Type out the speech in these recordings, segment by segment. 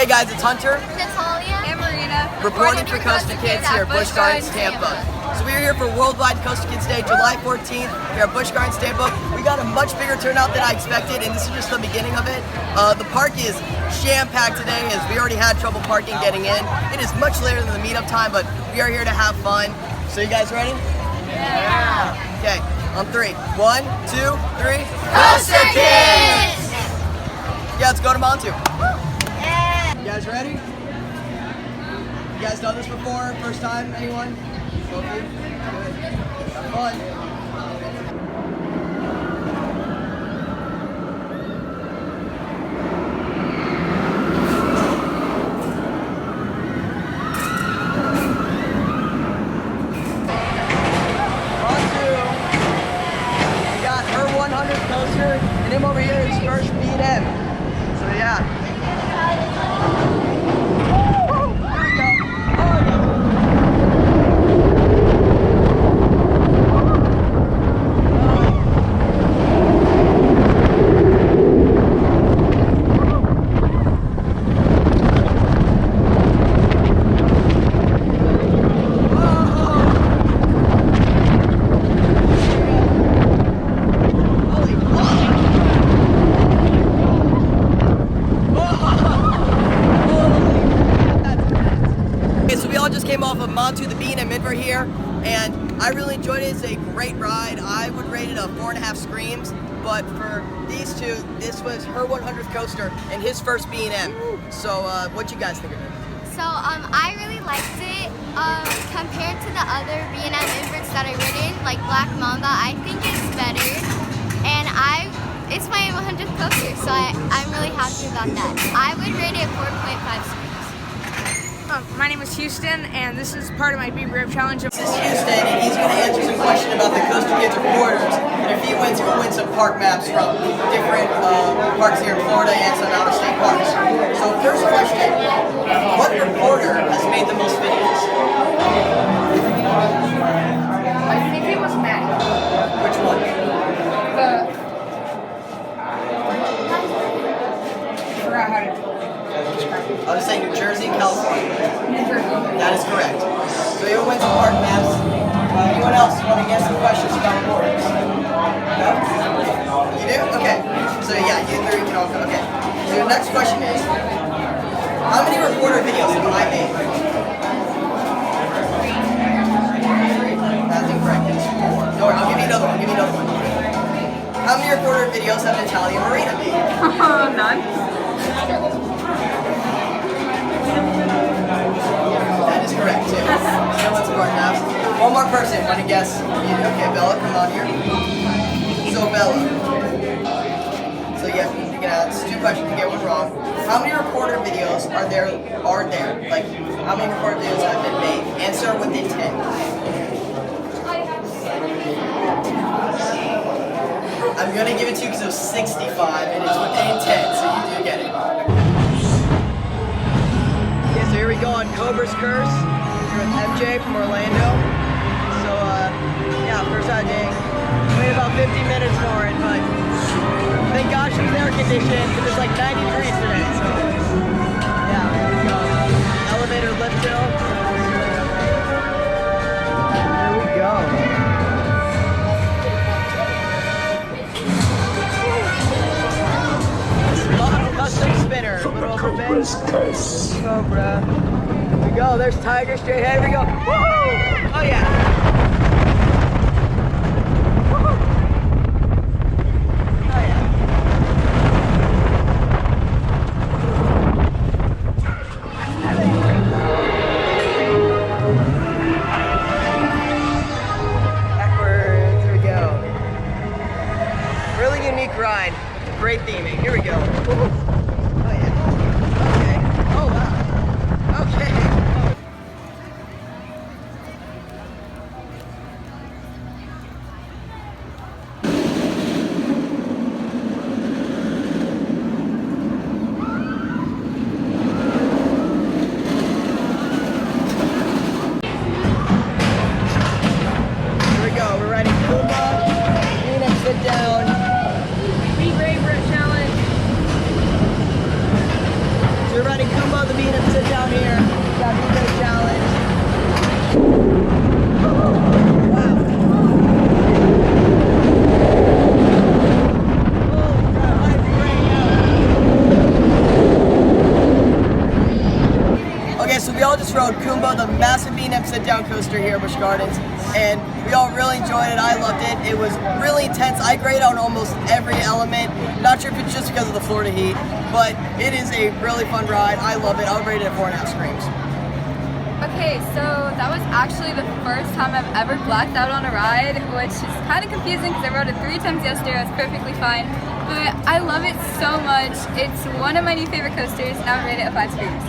Hey guys, it's Hunter, Natalia, and Marina, reporting for Koaster Kids here at Busch Gardens, Tampa. So we're here for Worldwide Koaster Kids Day, July 14th, here at Busch Gardens, Tampa. We got a much bigger turnout than I expected, and this is just the beginning of it. The park is jam-packed today, as we already had trouble parking getting in. It is much later than the meetup time, but we are here to have fun. So you guys ready? Yeah. Okay, on 3. 1, 2, 3. Koaster Kids! Yeah, let's go to Montu. Yeah. You guys ready? You guys done this before? First time? Anyone? Both of you? Good. Have fun. We got her 100 coaster, and him over here is first meetup. So yeah. Came off of Montu, the Bean and Midver here, and I really enjoyed it. It's a great ride. I would rate it a 4.5 screams, but for these two, this was her 100th coaster and his first B&M. So what you guys think of it? So I really liked it. Compared to the other B&M inverts that I've ridden, like Black Mamba, I think it's better. And it's my 100th coaster, so I'm really happy about that. I would rate it 4.5 screams. My name is Houston, and this is part of my Beat Rib Challenge. This is Houston, and he's going to answer some question about the Koaster Kids Reporters. And if he wins, he'll win some park maps from different parks here in Florida and some out-of-state parks. So first question, what reporter has made the most videos? I think it was Matt. Which one? I forgot how to I was saying New Jersey and California. New Jersey. That is correct. So you'll win some park maps. Anyone else want to guess some questions about reporters? No? You do? Okay. So yeah, you three can all go. Okay. So your next question is, how many reporter videos have I made? That's incorrect. It's 4. No, I'll give you another one. How many reporter videos have Natalia and Marina made? None. That is correct too. So let's park maps. One more person want to guess. Okay, Bella, come on here. So Bella. So yeah, you can ask 2 questions to get one wrong. How many reporter videos are there? Like, how many reporter videos have been made? Answer within 10. I'm gonna give it to you because it was 65 and it's within 10, so you do get it. So here we go on Cobra's Curse. We're with MJ from Orlando. So yeah, first time day. Waited about 50 minutes for it, but thank gosh it was air conditioned because it's like 90 degrees today. So yeah, here we go. Elevator lift hill. Here we go. Custom spinner, little overbend. Cobra. Here we go, there's Tiger straight ahead. Here we go. Woohoo! Oh yeah. Woohoo! Oh yeah. Backwards, here we go. Really unique ride. Great theming. Here we go. Woohoo! B&M sit-down coaster here at Busch Gardens, and we all really enjoyed it. I loved it. It was really intense. I grade on almost every element. Not sure if it's just because of the Florida heat, but it is a really fun ride. I love it. I would rate it at 4.5 screams. Okay, so that was actually the first time I've ever blacked out on a ride, which is kind of confusing because I rode it 3 times yesterday. I was perfectly fine, but I love it so much. It's one of my new favorite coasters, and I would rate it at 5 screams.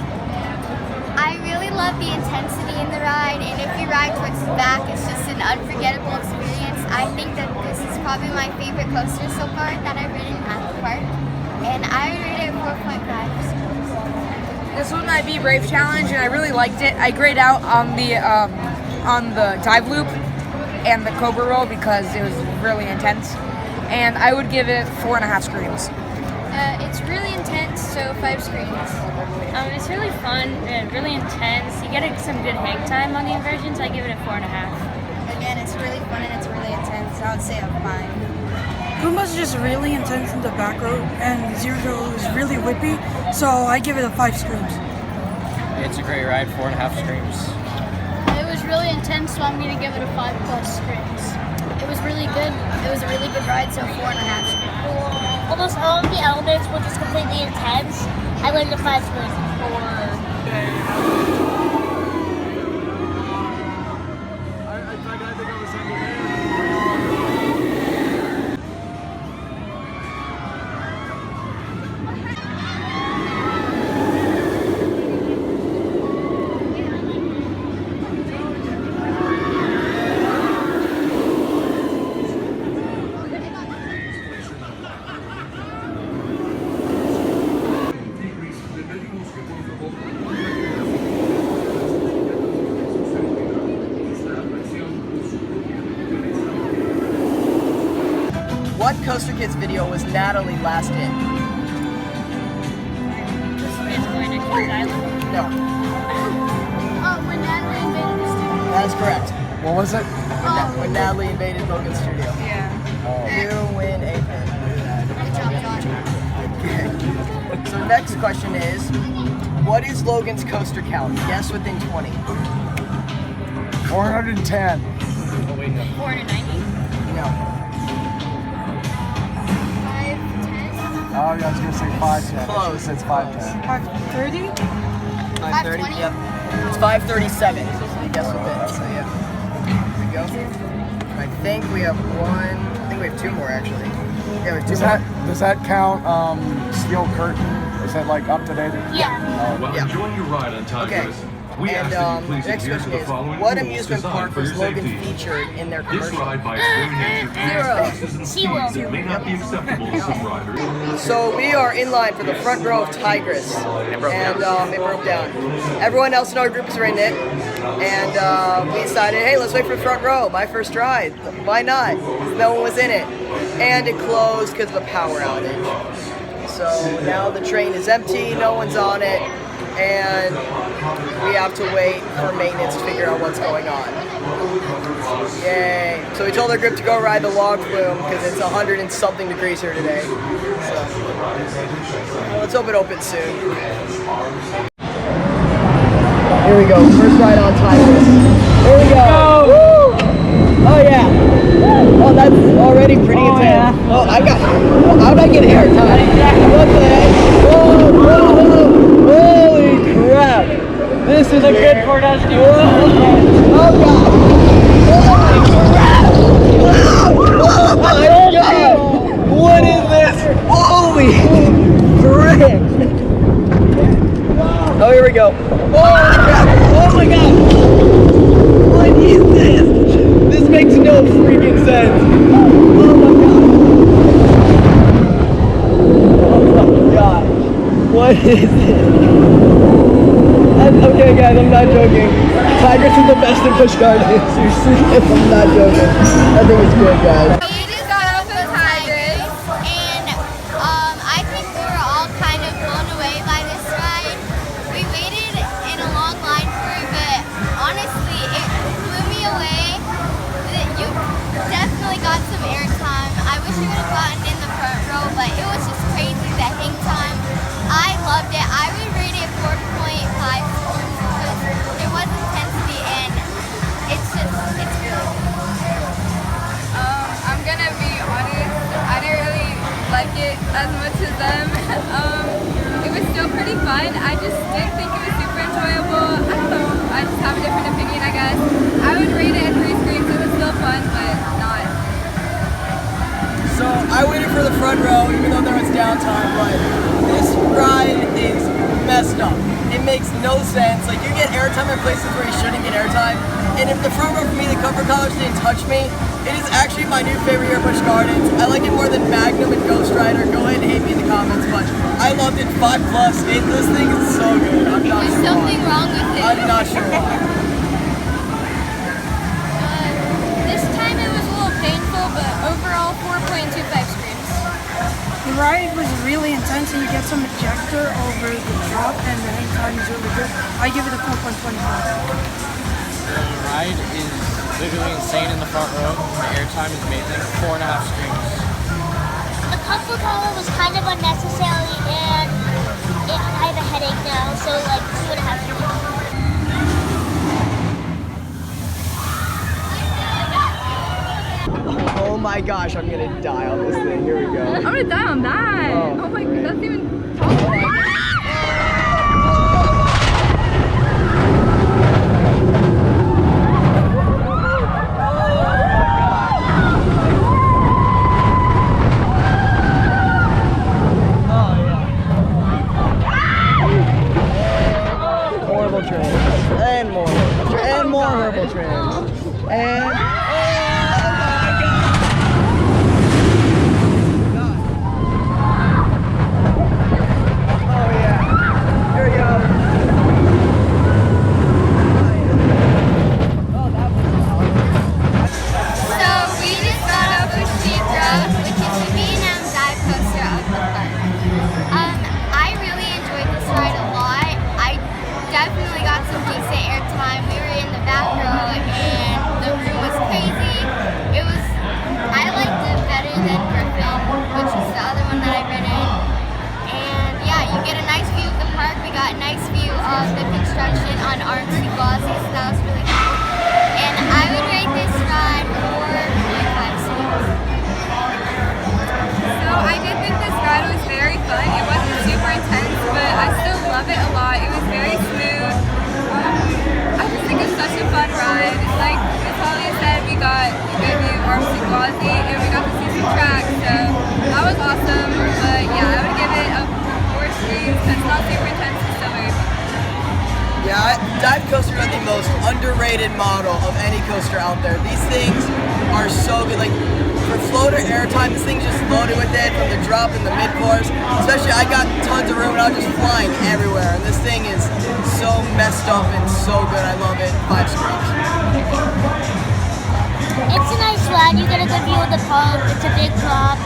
I really love the intensity in the ride, and if you ride towards the back, it's just an unforgettable experience. I think that this is probably my favorite coaster so far that I've ridden at the park, and I would rate it 4.5. This was my Be Brave challenge, and I really liked it. I grayed out on the dive loop and the cobra roll because it was really intense, and I would give it 4.5 screams. It's really intense, so 5 screens. It's really fun and really intense. You get some good hang time on the inversions. I give it a 4.5. Again, it's really fun and it's really intense. I would say a 5. Pumbaa's just really intense in the back row, and Zero is really whippy, so I give it a 5 screams. It's a great ride, 4.5 screams. It was really intense, so I'm going to give it a 5+ screams. It was really good. It was a really good ride, so 4.5 screams. Almost all of the elements were just completely intense. I went to 5 screens What Koaster Kids video was Natalie last in? It's going to Kids Island. No. When Natalie invaded the studio. That is correct. What was it? When Natalie invaded Logan's studio. Yeah. You win a pin. Okay. So next question is, what is Logan's coaster count? Guess within 20. 410. 490. No. Oh, I was going to say 510. Close. It's 510. 5:30? 5:30? Yep. It's 5:37. You guess within. So yeah. Here we go. I think we have one. I think we have 2 more actually. Yeah, we have 2 more. Does that count Steel Curtain? Is that like up to date? Yeah. While enjoying your ride on Tigers, we And ask that you please next adhere to question the is, following what rules amusement designed park for was your Logan safety. featured in their This commercial? ride, by its very nature, carries spaces and speeds that may not be acceptable to some riders. So we are in line for the front row of Tigris, and it broke down. Everyone else in our group is in it, and we decided, hey, let's wait for the front row. My first ride, why not? No one was in it, and it closed because of a power outage. So now the train is empty, no one's on it, and we have to wait for maintenance to figure out what's going on. Yay! So we told our group to go ride the log flume because it's 100 and something degrees here today. So let's hope it opens soon. Here we go. First ride on Tigris. Here we go. Woo! Oh yeah. Oh, that's already pretty intense. Oh, how did I get air time? What the heck? Whoa, whoa, whoa. Holy crap. This is a good Koaster. Oh god. Holy crap. Oh my god. What is this? Holy frick. Oh, here we go. Holy crap. Oh my god. What is this? This makes no freaking sense. Oh my god. Oh my god. What is this? Okay guys, I'm not joking. Tigris is the best in Busch Gardens. Seriously, I'm not joking. I think it's good, guys. We just got off of Tigris, and I think we were all kind of blown away by this ride. We waited in a long line for it, but honestly, it blew me away. You definitely got some airtime. I wish you would have gotten in the front row, but it was just crazy, the hang time. I loved it. I would rate it 4.5 because it was intensity, and fun. I just didn't think it was super enjoyable. I don't know. I just have a different opinion, I guess. I would rate it at 3 screens. It was still fun, but not. So I waited for the front row, even though there was downtime, but this ride is messed up. It makes no sense. Like, you get airtime in places where you shouldn't get airtime. And if the front row for me, the comfort colors didn't touch me, it is actually my new favorite here at Busch Gardens. I like it more than Magnum and Ghost Rider. Go ahead and hate me in the comments, but I loved it. 5+. This thing is so good. I'm not There's sure something why. wrong with it. I'm not sure why. This time it was a little painful, but overall 4.25 screens. The ride was really intense, and you get some ejector over the drop, and the hang time is really good. I give it a 4.25. The ride is literally insane in the front row. The airtime is amazing. 4.5 screens. The comfort color was kind of unnecessary, and I have a headache now, so like 2.5 screens. Oh my gosh, I'm gonna die on this thing. Here we go. I'm gonna die on that. Oh my god, that's even taller. Horrible trains. And more. And more horrible trains. And... Dive coasters are the most underrated model of any coaster out there. These things are so good. Like, for floater airtime, this thing's just loaded with it from the drop in the mid-course. Especially, I got tons of room and I was just flying everywhere. And this thing is so messed up and so good. I love it. 5 screens. It's a nice ride. You get a good view of the park. It's a big drop.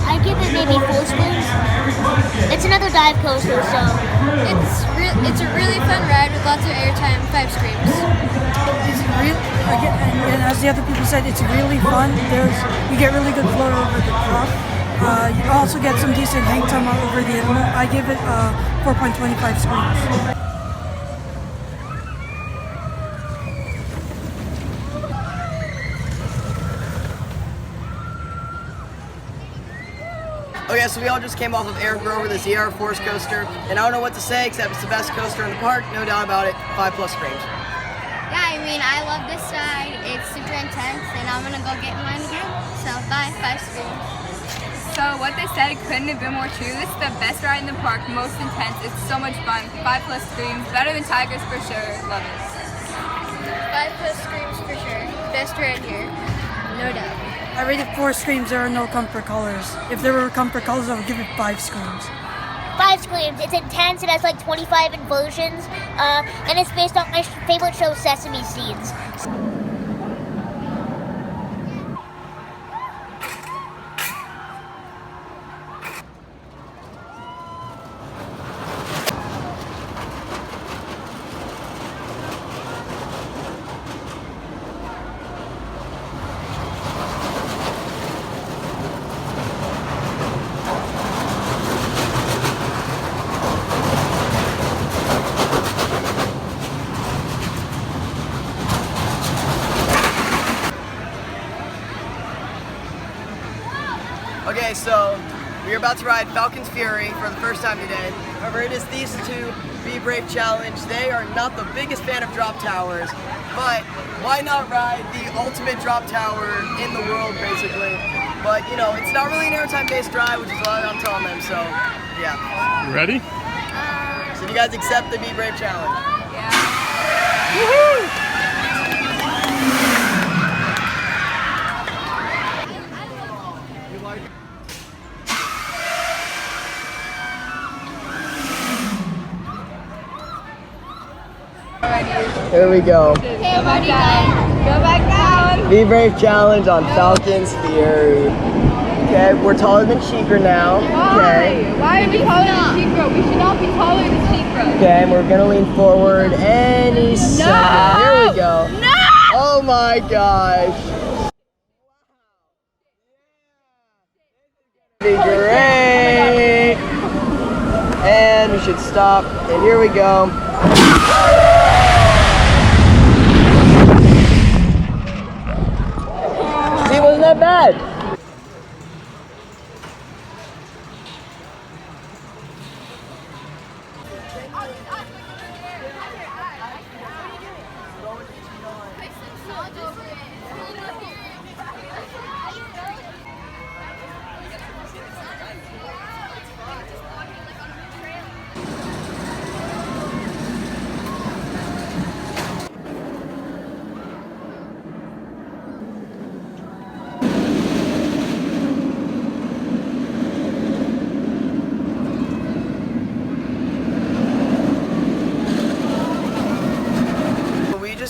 I give it maybe 4 screens. It's another dive coaster, so it's a really fun ride with lots of airtime. 5 screens. It's real, and as the other people said, it's really fun. You get really good flow over the drop. You also get some decent hang time over the animal. I give it 4.25 screens. Okay, so we all just came off of Eric Grover, this ER Force coaster, and I don't know what to say except it's the best coaster in the park, no doubt about it. 5+ screens. Yeah, I mean, I love this ride. It's super intense, and I'm gonna go get mine again. So, 5 screens. So what they said couldn't have been more true. This is the best ride in the park, most intense. It's so much fun. 5+ screens, better than Tigers for sure. Love it. 5+ screens for sure. Best ride here, no doubt. I rated 4 screens. There are no comfort colors. If there were comfort colors, I would give it 5 screens. 5 screens. It's intense. It has like 25 inversions, and it's based on my favorite show, Sesame Seeds. Okay, so We are about to ride Falcon's Fury for the first time today. However, it is these two Be Brave Challenge. They are not the biggest fan of drop towers, but why not ride the ultimate drop tower in the world, basically? But, you know, it's not really an airtime-based ride, which is what I'm telling them, so, yeah. You ready? So do you guys accept the Be Brave Challenge? Yeah. Woohoo! Here we go. Okay, I'm already done. Go back down. Be Brave Challenge on Falcon's Fury. Okay, we're taller than Sheikra now. Okay. Why are we taller than Sheikra? We should not be taller than Sheikra. Okay, and we're gonna lean forward any second. Here we go. No! Oh my gosh. Be great. And we should stop. And here we go. See, wasn't that bad?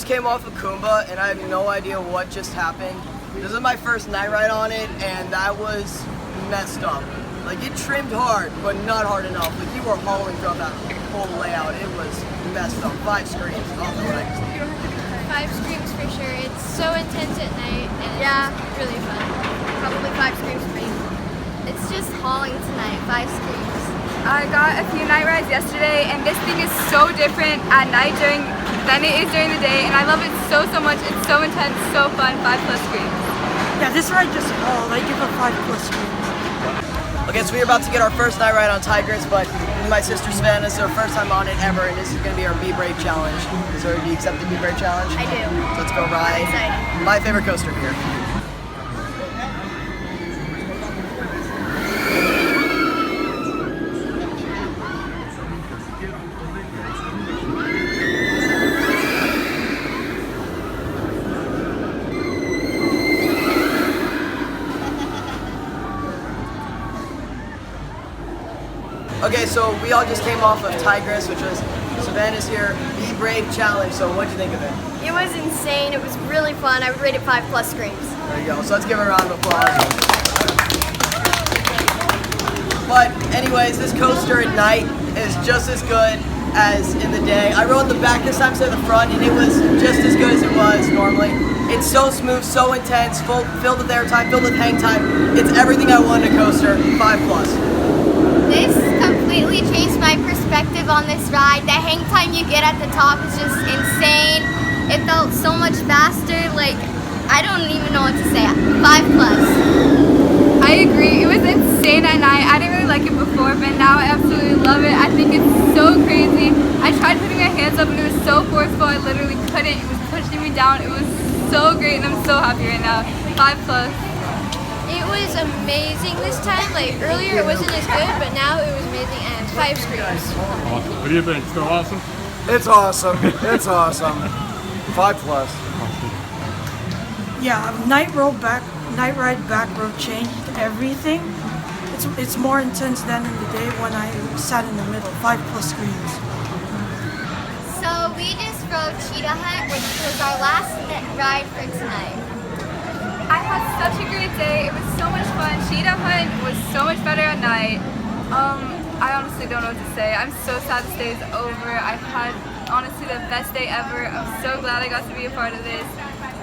Came off of COPPA and I have no idea what just happened. This is my first night ride on it and that was messed up. Like it trimmed hard, but not hard enough. Like you were hauling throughout that whole layout. It was messed up. 5 screens off the legs. 5 screams for sure. It's so intense at night and it's really fun. Probably 5 screams for me. It's just hauling tonight, 5 screams. I got a few night rides yesterday and this thing is so different at night than it is during the day, and I love it so much. It's so intense, so fun. 5+ screens. Yeah, this ride just hauled. I give it 5+ screens. Okay, so we're about to get our first night ride on Tigers, but my sister Savannah, this is her first time on it ever, and this is going to be our Be Brave Challenge. So do you accept the Be Brave Challenge? I do. So let's go ride my favorite coaster here. Okay, so we all just came off of Tigris, which was Savannah's here, Be Brave Challenge. So what'd you think of it? It was insane. It was really fun. I would rate it 5+ screams. There you go. So let's give her a round of applause. But anyways, this coaster at night is just as good as in the day. I rode in the back this time instead of the front, and it was just as good as it was normally. It's so smooth, so intense, filled with airtime, filled with hang time. It's everything I want in a coaster. 5+. This completely changed my perspective on this ride. The hang time you get at the top is just insane. It felt so much faster. Like, I don't even know what to say. 5+. I agree. It was insane at night. I didn't really like it before, but now I absolutely love it. I think it's so crazy. I tried putting my hands up and it was so forceful. I literally couldn't. It was pushing me down. It was so great and I'm so happy right now. 5+. It was amazing this time. Like earlier it wasn't as good, but now it was amazing and 5 screams. Awesome. What do you think? Still awesome? It's awesome. It's awesome. 5+. Yeah, night ride back row changed everything. It's more intense than in the day when I sat in the middle. 5+ screens. So we just rode Cheetah Hunt, which was our last ride for tonight. I had such a great day. It was so much fun. Cheetah Hunt was so much better at night. I honestly don't know what to say. I'm so sad this day is over. I've had honestly the best day ever. I'm so glad I got to be a part of this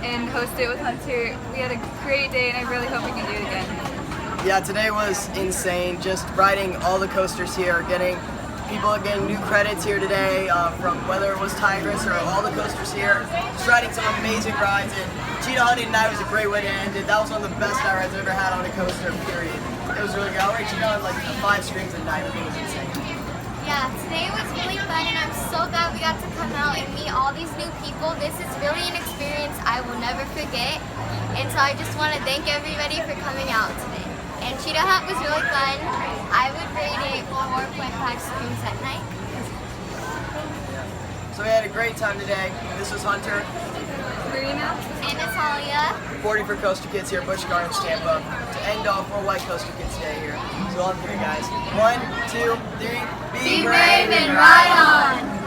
and host it with Hunter. We had a great day and I really hope we can do it again. Yeah, today was insane. Just riding all the coasters here, people are getting new credits here today from whether it was Tigris or all the coasters here. Just riding some amazing rides, and Cheetah Hunting tonight was a great way to end it. That was one of the best night rides I've ever had on a coaster, period. It was really good. I'll rate you down like 5 screens a night. It was insane. Yeah, today was really fun and I'm so glad we got to come out and meet all these new people. This is really an experience I will never forget. And so I just want to thank everybody for coming out today. And Cheetah Hunt was really fun. I would rate it 4.5 screens at night. So we had a great time today. This was Hunter. Marina and Natalia. Reporting for Koaster Kids here at Busch Gardens, Tampa, to end off Worldwide Koaster Kids Day here. So all three guys. 1, 2, 3. Be brave and ride on!